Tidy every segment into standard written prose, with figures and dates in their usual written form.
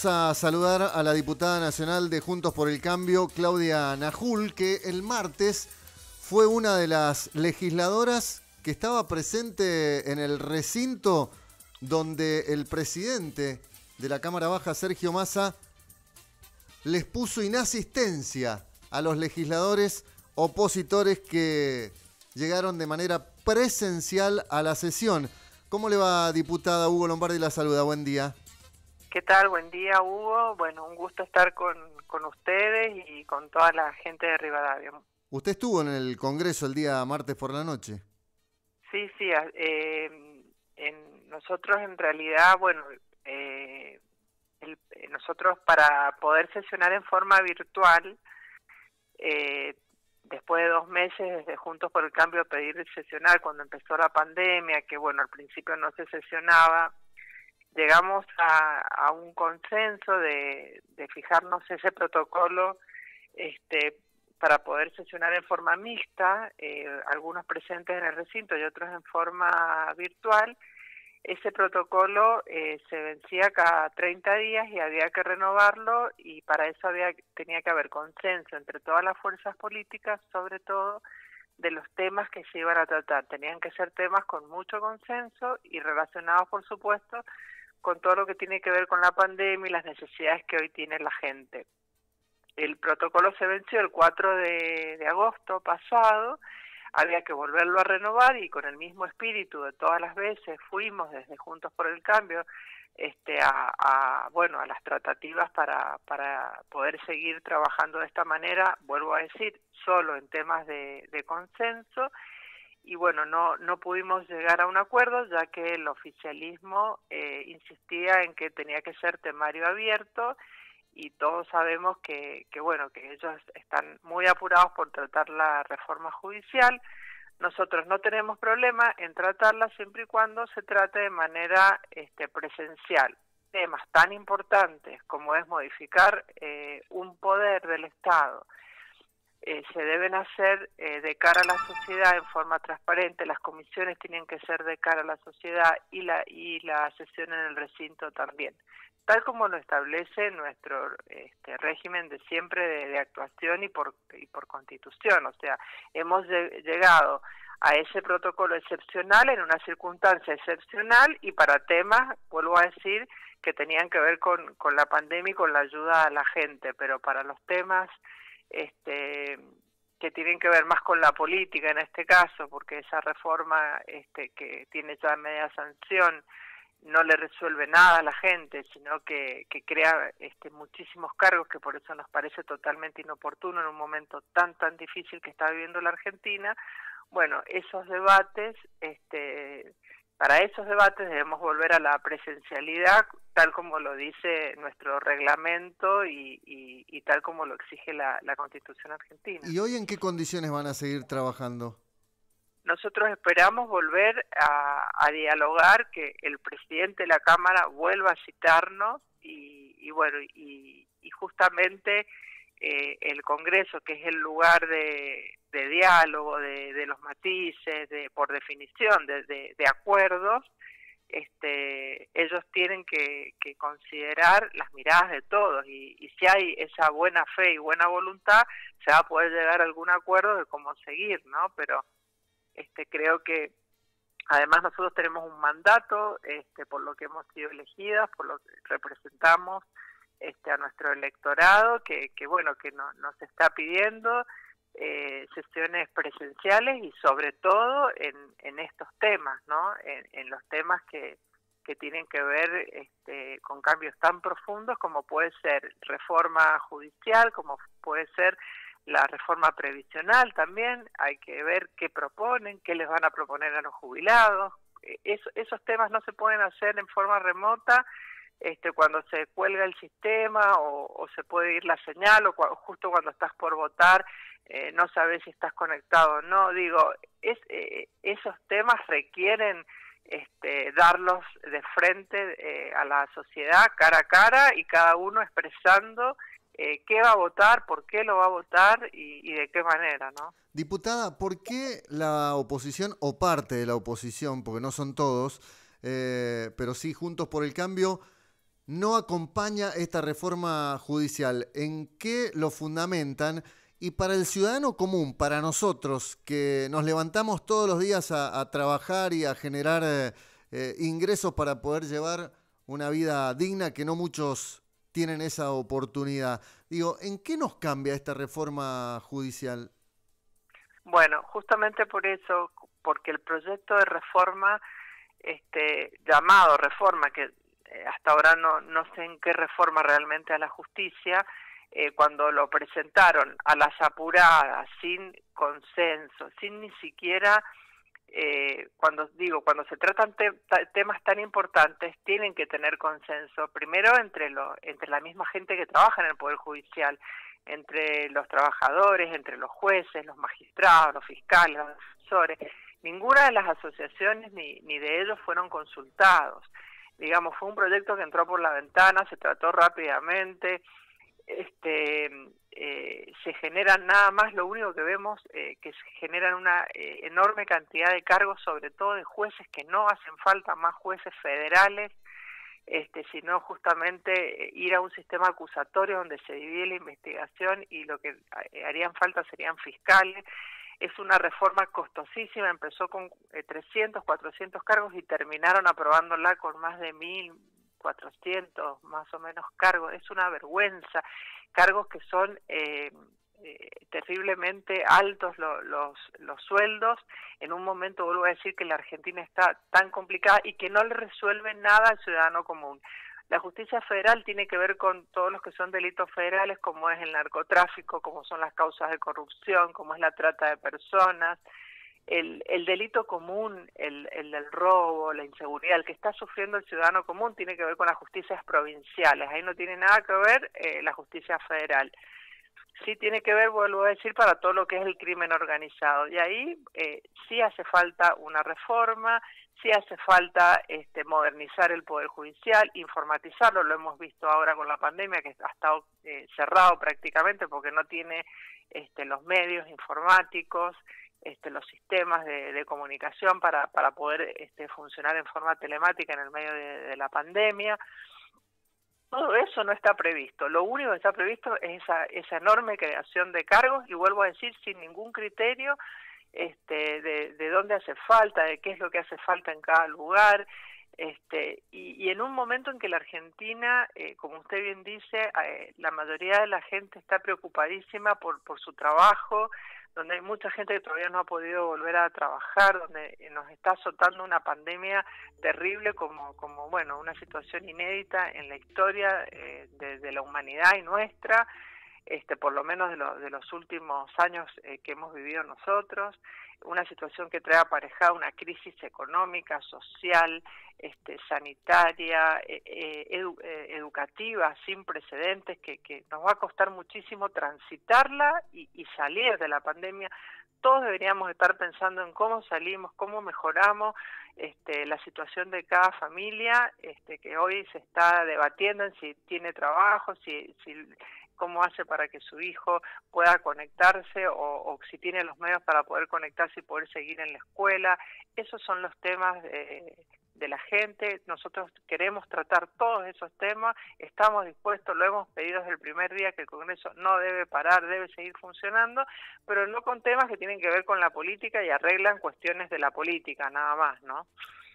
Vamos a saludar a la diputada nacional de Juntos por el Cambio, Claudia Najul, que el martes fue una de las legisladoras que estaba presente en el recinto donde el presidente de la Cámara Baja, Sergio Massa, les puso inasistencia a los legisladores opositores que llegaron de manera presencial a la sesión. ¿Cómo le va, diputada? Hugo Lombardi la saluda. Buen día. ¿Qué tal? Buen día, Hugo. Bueno, un gusto estar con ustedes y con toda la gente de Rivadavia. Usted estuvo en el Congreso el día martes por la noche. Sí, nosotros en realidad, bueno, nosotros para poder sesionar en forma virtual, después de 2 meses desde Juntos por el Cambio pedir sesionar cuando empezó la pandemia, que bueno, al principio no se sesionaba, llegamos a un consenso de fijarnos ese protocolo para poder sesionar en forma mixta, algunos presentes en el recinto y otros en forma virtual. Ese protocolo se vencía cada 30 días y había que renovarlo, y para eso tenía que haber consenso entre todas las fuerzas políticas, sobre todo de los temas que se iban a tratar. Tenían que ser temas con mucho consenso y relacionados, por supuesto, con todo lo que tiene que ver con la pandemia y las necesidades que hoy tiene la gente. El protocolo se venció el 4 de agosto pasado, había que volverlo a renovar, y con el mismo espíritu de todas las veces fuimos desde Juntos por el Cambio a las tratativas para poder seguir trabajando de esta manera, vuelvo a decir, solo en temas de consenso. Y bueno, no pudimos llegar a un acuerdo, ya que el oficialismo insistía en que tenía que ser temario abierto, y todos sabemos que ellos están muy apurados por tratar la reforma judicial. Nosotros no tenemos problema en tratarla siempre y cuando se trate de manera presencial. Temas tan importantes como es modificar un poder del Estado, se deben hacer de cara a la sociedad en forma transparente. Las comisiones tienen que ser de cara a la sociedad y la sesión en el recinto también, tal como lo establece nuestro régimen de siempre de actuación y por Constitución. O sea, hemos llegado a ese protocolo excepcional en una circunstancia excepcional y para temas, vuelvo a decir, que tenían que ver con la pandemia y con la ayuda a la gente, pero para los temas que tienen que ver más con la política en este caso, porque esa reforma que tiene ya media sanción no le resuelve nada a la gente, sino que crea muchísimos cargos, que por eso nos parece totalmente inoportuno en un momento tan difícil que está viviendo la Argentina. Bueno, esos debates, para esos debates debemos volver a la presencialidad, tal como lo dice nuestro reglamento y tal como lo exige la Constitución argentina. ¿Y hoy en qué condiciones van a seguir trabajando? Nosotros esperamos volver a dialogar, que el presidente de la Cámara vuelva a citarnos y justamente el Congreso, que es el lugar de diálogo, de los matices, por definición, de acuerdos, ellos tienen que considerar las miradas de todos, y si hay esa buena fe y buena voluntad, se va a poder llegar a algún acuerdo de cómo seguir, ¿no? Pero creo que además nosotros tenemos un mandato por lo que hemos sido elegidas, por lo que representamos a nuestro electorado, que nos está pidiendo sesiones presenciales y sobre todo en estos temas, ¿no? En los temas que tienen que ver con cambios tan profundos como puede ser reforma judicial, como puede ser la reforma previsional. También hay que ver qué proponen, qué les van a proponer a los jubilados. Esos temas no se pueden hacer en forma remota cuando se cuelga el sistema o se puede ir la señal, o justo cuando estás por votar no sabes si estás conectado o no. Digo, esos temas requieren darlos de frente a la sociedad, cara a cara, y cada uno expresando qué va a votar, por qué lo va a votar y de qué manera, ¿no? Diputada, ¿por qué la oposición o parte de la oposición, porque no son todos, pero sí Juntos por el Cambio, no acompaña esta reforma judicial. ¿En qué lo fundamentan? Y para el ciudadano común, para nosotros, que nos levantamos todos los días a trabajar y a generar ingresos para poder llevar una vida digna, que no muchos tienen esa oportunidad. Digo, ¿en qué nos cambia esta reforma judicial? Bueno, justamente por eso, porque el proyecto de reforma, llamado reforma, que hasta ahora no sé en qué reforma realmente a la justicia, cuando lo presentaron a las apuradas, sin consenso, sin ni siquiera, cuando se tratan temas tan importantes, tienen que tener consenso, primero entre la misma gente que trabaja en el Poder Judicial, entre los trabajadores, entre los jueces, los magistrados, los fiscales, los defensores. Ninguna de las asociaciones ni de ellos fueron consultados. Digamos, fue un proyecto que entró por la ventana, se trató rápidamente, se generan nada más, lo único que vemos que se generan una enorme cantidad de cargos, sobre todo de jueces, que no hacen falta más jueces federales, sino justamente ir a un sistema acusatorio donde se divide la investigación y lo que harían falta serían fiscales. Es una reforma costosísima, empezó con 300, 400 cargos y terminaron aprobándola con más de 1.400 más o menos cargos. Es una vergüenza, cargos que son terriblemente altos los sueldos, en un momento, vuelvo a decir, que la Argentina está tan complicada y que no le resuelve nada al ciudadano común. La justicia federal tiene que ver con todos los que son delitos federales, como es el narcotráfico, como son las causas de corrupción, como es la trata de personas. El delito común, el del robo, la inseguridad, el que está sufriendo el ciudadano común, tiene que ver con las justicias provinciales. Ahí no tiene nada que ver la justicia federal. Sí tiene que ver, vuelvo a decir, para todo lo que es el crimen organizado. Y ahí sí hace falta una reforma, sí hace falta modernizar el Poder Judicial, informatizarlo. Lo hemos visto ahora con la pandemia, que ha estado cerrado prácticamente porque no tiene los medios informáticos, los sistemas de comunicación para poder funcionar en forma telemática en el medio de la pandemia. Todo eso no está previsto. Lo único que está previsto es esa enorme creación de cargos, y vuelvo a decir, sin ningún criterio de dónde hace falta, de qué es lo que hace falta en cada lugar, y en un momento en que la Argentina, como usted bien dice, la mayoría de la gente está preocupadísima por su trabajo, donde hay mucha gente que todavía no ha podido volver a trabajar, donde nos está azotando una pandemia terrible como bueno, una situación inédita en la historia de la humanidad y nuestra, por lo menos de los últimos años que hemos vivido nosotros, una situación que trae aparejada una crisis económica, social, sanitaria, educativa, sin precedentes, que nos va a costar muchísimo transitarla y salir de la pandemia. Todos deberíamos estar pensando en cómo salimos, cómo mejoramos la situación de cada familia, que hoy se está debatiendo en si tiene trabajo, si cómo hace para que su hijo pueda conectarse o si tiene los medios para poder conectarse y poder seguir en la escuela. Esos son los temas de la gente. Nosotros queremos tratar todos esos temas, estamos dispuestos, lo hemos pedido desde el primer día, que el Congreso no debe parar, debe seguir funcionando, pero no con temas que tienen que ver con la política y arreglan cuestiones de la política, nada más, ¿no?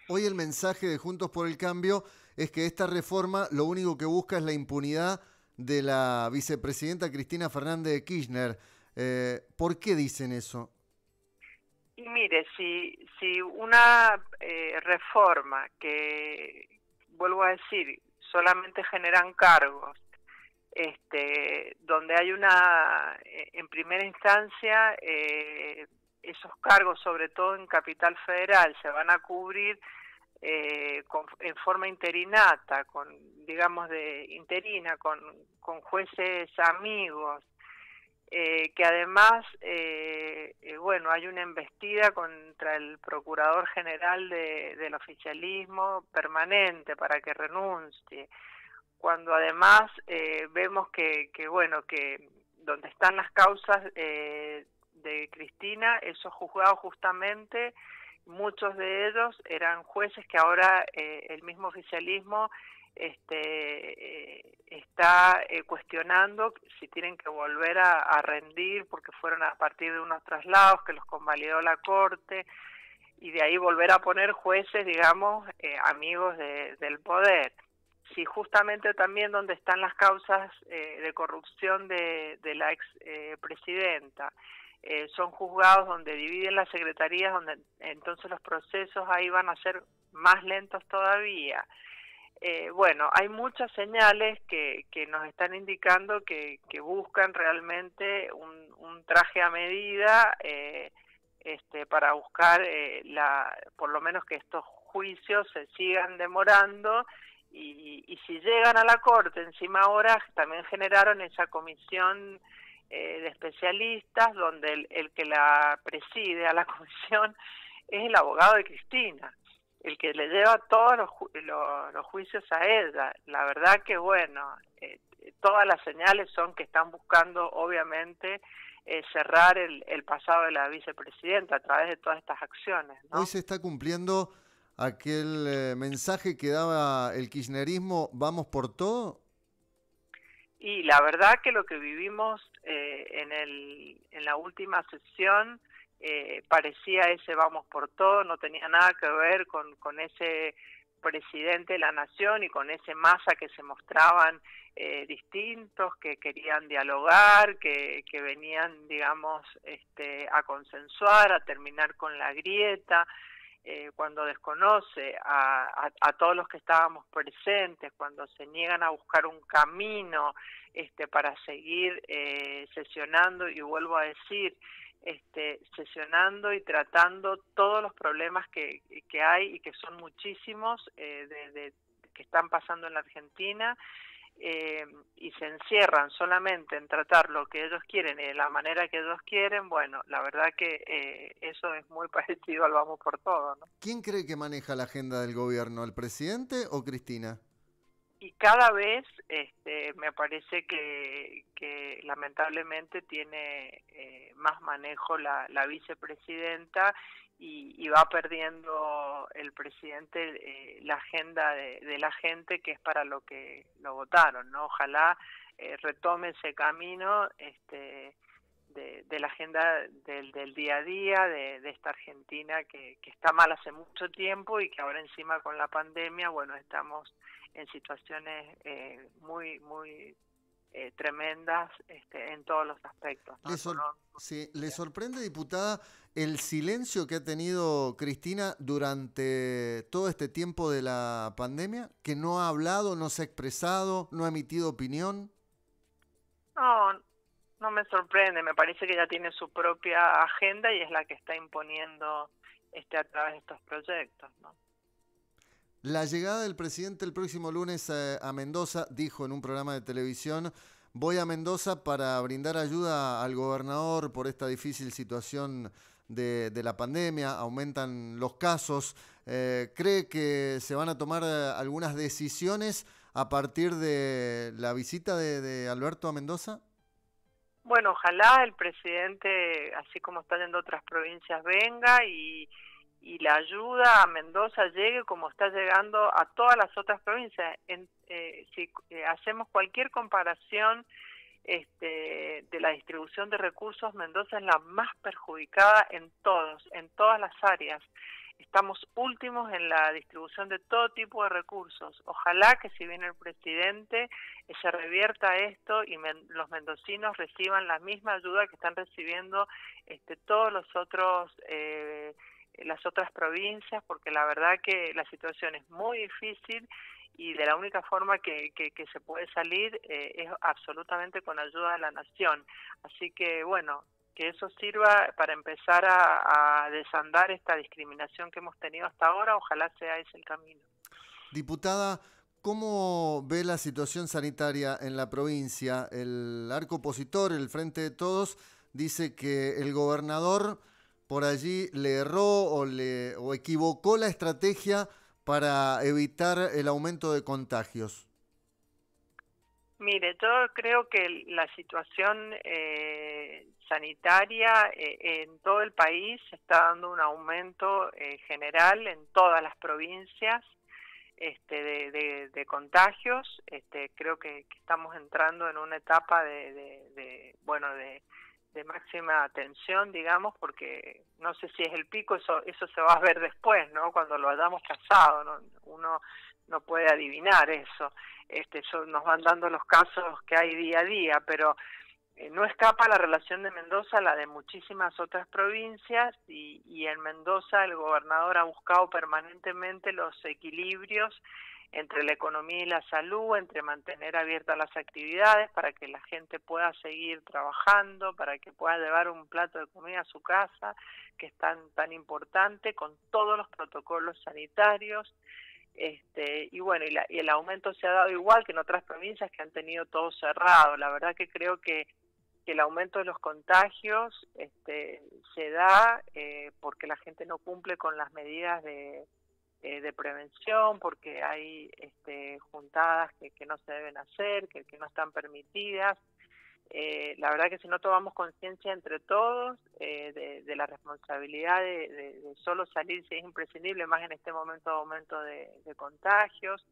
Hoy el mensaje de Juntos por el Cambio es que esta reforma lo único que busca es la impunidad de la vicepresidenta Cristina Fernández de Kirchner. ¿Por qué dicen eso? Y mire, si una reforma que, vuelvo a decir, solamente generan cargos, donde hay en primera instancia, esos cargos, sobre todo en Capital Federal, se van a cubrir en forma interinata, digamos interina, con jueces amigos, que además, bueno, hay una embestida contra el Procurador General del oficialismo permanente para que renuncie, cuando además vemos que donde están las causas de Cristina, esos juzgados justamente, muchos de ellos eran jueces que ahora el mismo oficialismo está cuestionando si tienen que volver a rendir porque fueron a partir de unos traslados que los convalidó la Corte, y de ahí volver a poner jueces, digamos, amigos del poder. Si justamente también donde están las causas de corrupción de la ex presidenta son juzgados donde dividen las secretarías, donde entonces los procesos ahí van a ser más lentos todavía. Bueno, hay muchas señales que nos están indicando que buscan realmente un traje a medida para buscar por lo menos que estos juicios se sigan demorando, y si llegan a la Corte encima ahora también generaron esa comisión de especialistas donde el que la preside a la comisión es el abogado de Cristina, el que le lleva todos los juicios a ella. La verdad que bueno, todas las señales son que están buscando obviamente cerrar el pasado de la vicepresidenta a través de todas estas acciones, ¿no? Hoy se está cumpliendo aquel mensaje que daba el kirchnerismo, vamos por todo. Y la verdad que lo que vivimos en la última sesión parecía ese vamos por todo, no tenía nada que ver con ese presidente de la nación y con ese Massa que se mostraban distintos, que querían dialogar, que venían, digamos, a consensuar, a terminar con la grieta. Cuando desconoce a todos los que estábamos presentes, cuando se niegan a buscar un camino para seguir sesionando, y vuelvo a decir, sesionando y tratando todos los problemas que hay y que son muchísimos que están pasando en la Argentina, y se encierran solamente en tratar lo que ellos quieren y de la manera que ellos quieren. Bueno, la verdad que eso es muy parecido al vamos por todo, ¿no? ¿Quién cree que maneja la agenda del gobierno, el presidente o Cristina? Y cada vez me parece que lamentablemente tiene más manejo la vicepresidenta, y va perdiendo el presidente la agenda de la gente, que es para lo que lo votaron, ¿no? Ojalá retome ese camino de la agenda del día a día de esta Argentina que está mal hace mucho tiempo, y que ahora encima con la pandemia, bueno, estamos en situaciones muy tremendas en todos los aspectos, ¿no? ¿Le sorprende, diputada, el silencio que ha tenido Cristina durante todo este tiempo de la pandemia? ¿Que no ha hablado, no se ha expresado, no ha emitido opinión? No me sorprende, me parece que ella tiene su propia agenda y es la que está imponiendo a través de estos proyectos, ¿no? La llegada del presidente el próximo lunes a Mendoza, dijo en un programa de televisión: voy a Mendoza para brindar ayuda al gobernador por esta difícil situación de la pandemia, aumentan los casos. ¿Cree que se van a tomar algunas decisiones a partir de la visita de Alberto a Mendoza? Bueno, ojalá el presidente, así como está yendo a otras provincias, venga y la ayuda a Mendoza llegue como está llegando a todas las otras provincias. Si hacemos cualquier comparación de la distribución de recursos, Mendoza es la más perjudicada en todas las áreas. Estamos últimos en la distribución de todo tipo de recursos. Ojalá que si viene el presidente se revierta esto y los mendocinos reciban la misma ayuda que están recibiendo todos los otros las otras provincias, porque la verdad que la situación es muy difícil y de la única forma que se puede salir es absolutamente con ayuda de la nación. Así que bueno, que eso sirva para empezar a desandar esta discriminación que hemos tenido hasta ahora. Ojalá sea ese el camino. Diputada, ¿cómo ve la situación sanitaria en la provincia? El arco opositor, el Frente de Todos, dice que el gobernador por allí le erró o equivocó la estrategia para evitar el aumento de contagios. Mire, yo creo que la situación sanitaria en todo el país está dando un aumento general en todas las provincias. de contagios. Creo que estamos entrando en una etapa de máxima tensión, digamos, porque no sé si es el pico, eso se va a ver después, ¿no? Cuando lo hayamos pasado, ¿no? Uno no puede adivinar eso. Nos van dando los casos que hay día a día, pero no escapa la relación de Mendoza a la de muchísimas otras provincias, y en Mendoza el gobernador ha buscado permanentemente los equilibrios entre la economía y la salud, entre mantener abiertas las actividades para que la gente pueda seguir trabajando, para que pueda llevar un plato de comida a su casa, que es tan importante, con todos los protocolos sanitarios. Y bueno, y el aumento se ha dado igual que en otras provincias que han tenido todo cerrado. La verdad que creo que el aumento de los contagios se da porque la gente no cumple con las medidas de prevención, porque hay juntadas que no se deben hacer, que no están permitidas. La verdad que si no tomamos conciencia entre todos de la responsabilidad de solo salir si es imprescindible, más en este momento de aumento de contagios,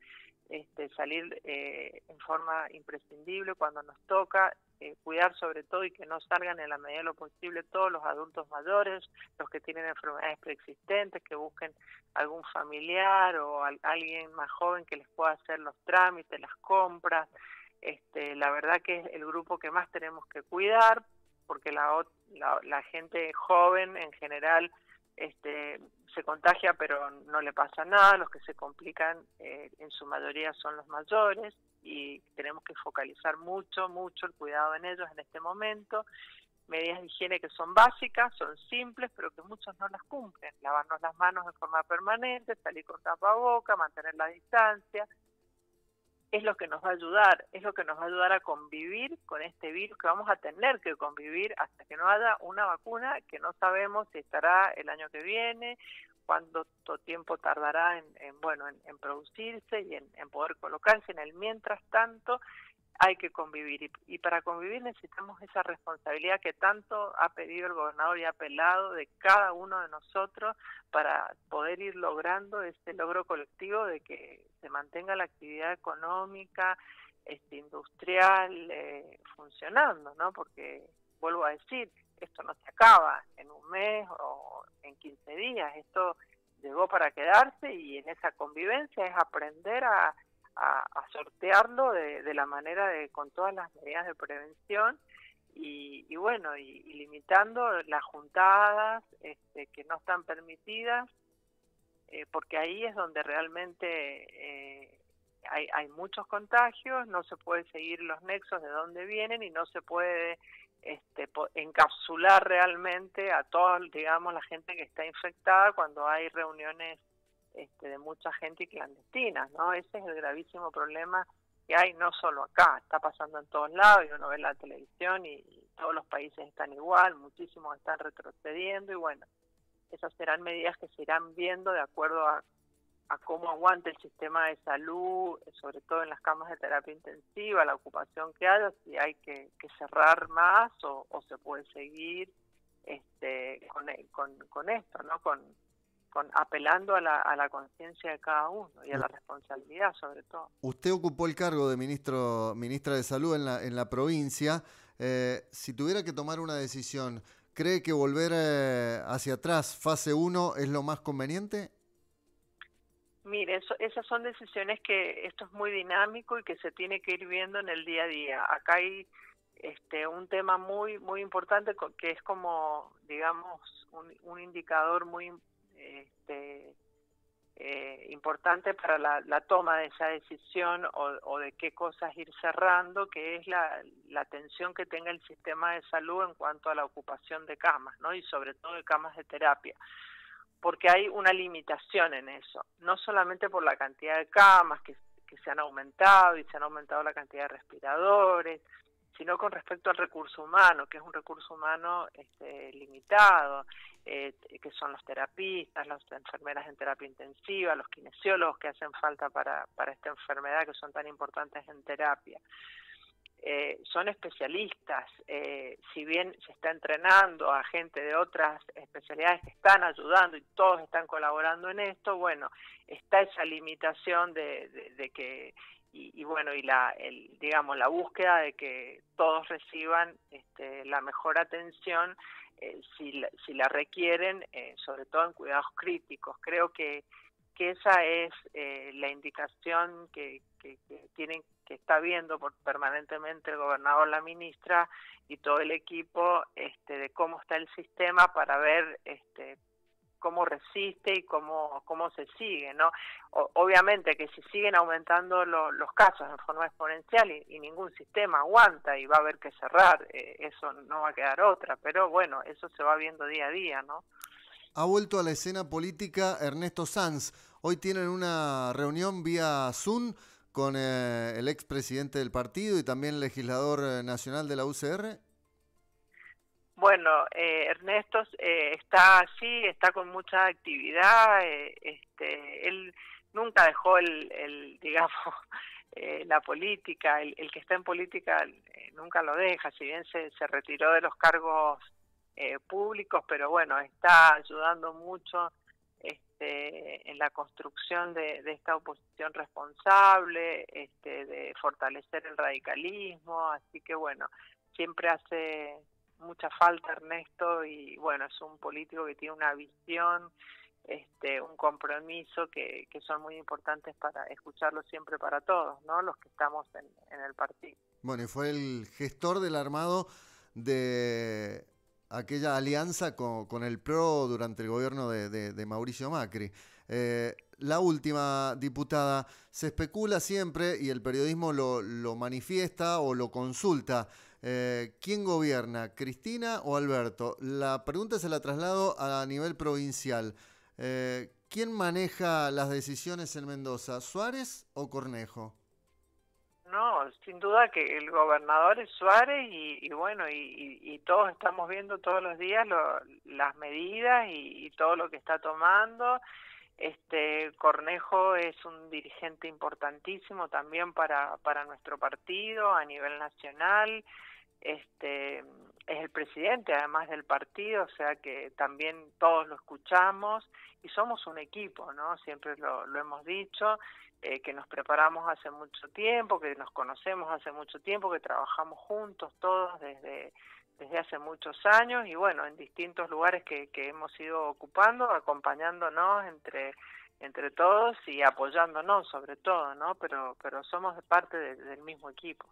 salir en forma imprescindible cuando nos toca, cuidar sobre todo y que no salgan en la medida de lo posible todos los adultos mayores, los que tienen enfermedades preexistentes, que busquen algún familiar o alguien más joven que les pueda hacer los trámites, las compras. La verdad que es el grupo que más tenemos que cuidar, porque la gente joven en general se contagia pero no le pasa nada. Los que se complican en su mayoría son los mayores, y tenemos que focalizar mucho el cuidado en ellos en este momento. Medidas de higiene que son básicas, son simples, pero que muchos no las cumplen. Lavarnos las manos de forma permanente, salir con tapaboca, mantener la distancia. Es lo que nos va a ayudar, a convivir con este virus, que vamos a tener que convivir hasta que no haya una vacuna, que no sabemos si estará el año que viene, cuánto tiempo tardará en producirse y en poder colocarse. En el mientras tanto hay que convivir, y para convivir necesitamos esa responsabilidad que tanto ha pedido el gobernador y ha apelado de cada uno de nosotros, para poder ir logrando este logro colectivo de que se mantenga la actividad económica, industrial, funcionando, ¿no? Porque, vuelvo a decir, esto no se acaba en un mes o en 15 días, esto llegó para quedarse, y en esa convivencia es aprender a sortearlo de la manera con todas las medidas de prevención, y limitando las juntadas que no están permitidas, porque ahí es donde realmente hay muchos contagios. No se puede seguir los nexos de dónde vienen, y no se puede encapsular realmente a toda, digamos, la gente que está infectada cuando hay reuniones de mucha gente y clandestinas, ¿no? Ese es el gravísimo problema que hay, no solo acá, está pasando en todos lados, y uno ve la televisión y todos los países están igual, muchísimos están retrocediendo, y bueno, esas serán medidas que se irán viendo de acuerdo a cómo aguante el sistema de salud, sobre todo en las camas de terapia intensiva, la ocupación que haya, si hay que cerrar más o se puede seguir con esto, ¿no? Con apelando a la conciencia de cada uno y a la responsabilidad, sobre todo. Usted ocupó el cargo de ministra de Salud en la provincia. Si tuviera que tomar una decisión, ¿cree que volver hacia atrás, fase 1, es lo más conveniente? Mire, esas son decisiones que esto es muy dinámico y que se tiene que ir viendo en el día a día. Acá hay un tema muy importante que es como, digamos, un indicador muy importante para la toma de esa decisión o de qué cosas ir cerrando, que es la atención que tenga el sistema de salud en cuanto a la ocupación de camas, ¿no? Y sobre todo de camas de terapia, porque hay una limitación en eso, no solamente por la cantidad de camas que se han aumentado, y se han aumentado la cantidad de respiradores, sino con respecto al recurso humano, que es un recurso humano limitado, que son los terapistas, las enfermeras en terapia intensiva, los kinesiólogos que hacen falta para esta enfermedad, que son tan importantes en terapia. son especialistas. Si bien se está entrenando a gente de otras especialidades que están ayudando y todos están colaborando en esto, bueno, está esa limitación de que bueno, y digamos la búsqueda de que todos reciban la mejor atención si la requieren, sobre todo en cuidados críticos. Creo que esa es la indicación que está viendo permanentemente el gobernador, la ministra y todo el equipo, de cómo está el sistema para ver cómo resiste y cómo se sigue, ¿no? Obviamente que si siguen aumentando los casos en forma exponencial y ningún sistema aguanta y va a haber que cerrar, eso no va a quedar otra, pero bueno, eso se va viendo día a día, ¿no? Ha vuelto a la escena política Ernesto Sanz. Hoy tienen una reunión vía Zoom con el expresidente del partido y también legislador nacional de la UCR. Bueno, Ernesto está con mucha actividad. Él nunca dejó digamos, la política. El que está en política nunca lo deja, si bien se retiró de los cargos públicos, pero bueno, está ayudando mucho en la construcción de esta oposición responsable, de fortalecer el radicalismo, así que bueno, siempre hace mucha falta Ernesto y bueno, es un político que tiene una visión, un compromiso que son muy importantes para escucharlo siempre para todos, ¿no? Los que estamos en el partido. Bueno, y fue el gestor del armado de aquella alianza con el PRO durante el gobierno de Mauricio Macri. La última, diputada, se especula siempre y el periodismo lo manifiesta o lo consulta. ¿Quién gobierna, Cristina o Alberto? La pregunta se la traslado a nivel provincial. ¿Quién maneja las decisiones en Mendoza, Suárez o Cornejo? No, sin duda que el gobernador es Suárez y bueno, y todos estamos viendo todos los días las medidas y todo lo que está tomando. Cornejo es un dirigente importantísimo también para nuestro partido a nivel nacional. Es el presidente además del partido, o sea que también todos lo escuchamos y somos un equipo, ¿no? Siempre lo hemos dicho, que nos preparamos hace mucho tiempo, que nos conocemos hace mucho tiempo, que trabajamos juntos todos desde hace muchos años y bueno, en distintos lugares que hemos ido ocupando, acompañándonos entre todos y apoyándonos sobre todo, ¿no? Pero somos parte del mismo equipo.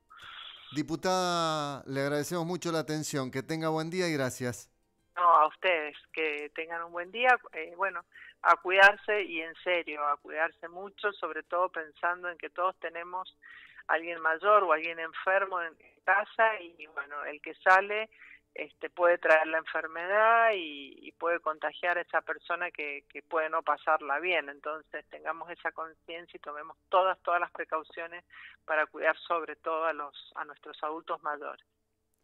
Diputada, le agradecemos mucho la atención. Que tenga buen día y gracias. No, a ustedes, que tengan un buen día. Bueno, a cuidarse y en serio, a cuidarse mucho, sobre todo pensando en que todos tenemos a alguien mayor o alguien enfermo en casa y bueno, el que sale puede traer la enfermedad y puede contagiar a esa persona que puede no pasarla bien. Entonces tengamos esa conciencia y tomemos todas las precauciones para cuidar sobre todo a nuestros adultos mayores.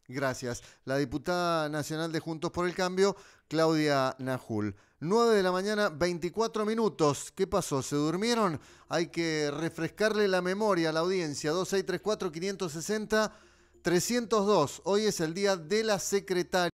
Gracias. La diputada nacional de Juntos por el Cambio, Claudia Najul. 9 de la mañana, 24 minutos. ¿Qué pasó? ¿Se durmieron? Hay que refrescarle la memoria a la audiencia. 2634-560-302. Hoy es el día de la secretaria.